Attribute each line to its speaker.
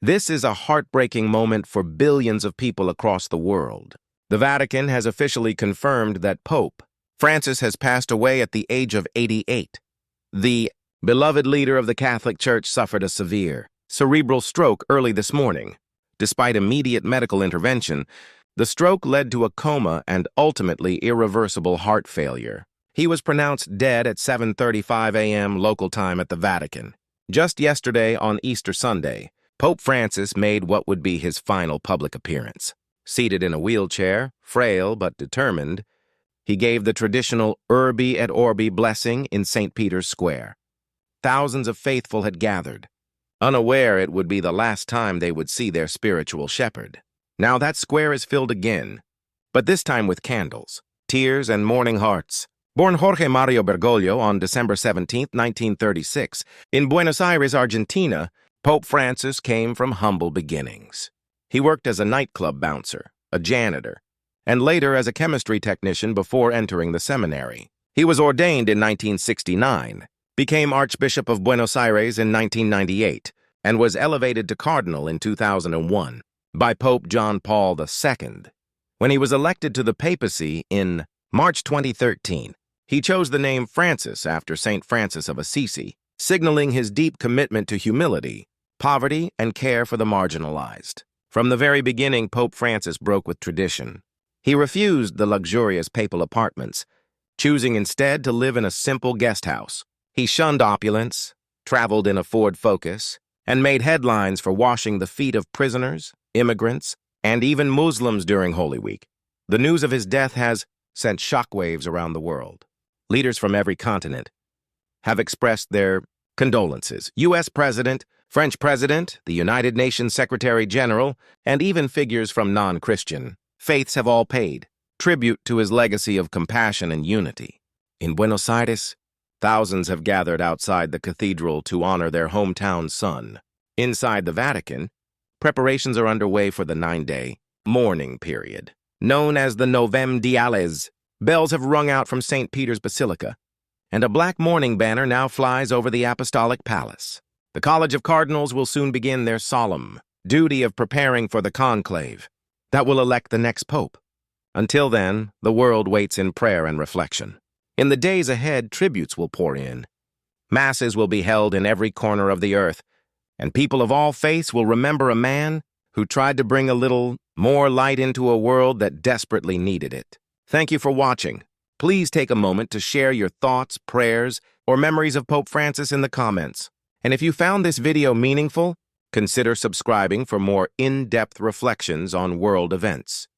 Speaker 1: This is a heartbreaking moment for billions of people across the world. The Vatican has officially confirmed that Pope Francis has passed away at the age of 88. The beloved leader of the Catholic Church suffered a severe cerebral stroke early this morning. Despite immediate medical intervention, the stroke led to a coma and ultimately irreversible heart failure. He was pronounced dead at 7:35 a.m. local time at the Vatican. Just yesterday, on Easter Sunday, Pope Francis made what would be his final public appearance. Seated in a wheelchair, frail but determined, he gave the traditional Urbi et Orbi blessing in St. Peter's Square. Thousands of faithful had gathered, unaware it would be the last time they would see their spiritual shepherd. Now that square is filled again, but this time with candles, tears, and mourning hearts. Born Jorge Mario Bergoglio on December 17, 1936, in Buenos Aires, Argentina, Pope Francis came from humble beginnings. He worked as a nightclub bouncer, a janitor, and later as a chemistry technician before entering the seminary. He was ordained in 1969, became Archbishop of Buenos Aires in 1998, and was elevated to cardinal in 2001 by Pope John Paul II. When he was elected to the papacy in March 2013, he chose the name Francis after St. Francis of Assisi, signaling his deep commitment to humility, poverty, and care for the marginalized. From the very beginning, Pope Francis broke with tradition. He refused the luxurious papal apartments, choosing instead to live in a simple guest house. He shunned opulence, traveled in a Ford Focus, and made headlines for washing the feet of prisoners, immigrants, and even Muslims during Holy Week. The news of his death has sent shockwaves around the world. Leaders from every continent have expressed their condolences. U.S. President, French President, the United Nations Secretary General, and even figures from non-Christian faiths have all paid tribute to his legacy of compassion and unity. In Buenos Aires, thousands have gathered outside the cathedral to honor their hometown son. Inside the Vatican, preparations are underway for the 9-day mourning period. Known as the Novem Diales, bells have rung out from St. Peter's Basilica, and a black mourning banner now flies over the Apostolic Palace. The College of Cardinals will soon begin their solemn duty of preparing for the conclave that will elect the next pope. Until then, the world waits in prayer and reflection. In the days ahead, tributes will pour in. Masses will be held in every corner of the earth, and people of all faiths will remember a man who tried to bring a little more light into a world that desperately needed it. Thank you for watching. Please take a moment to share your thoughts, prayers, or memories of Pope Francis in the comments. And if you found this video meaningful, consider subscribing for more in-depth reflections on world events.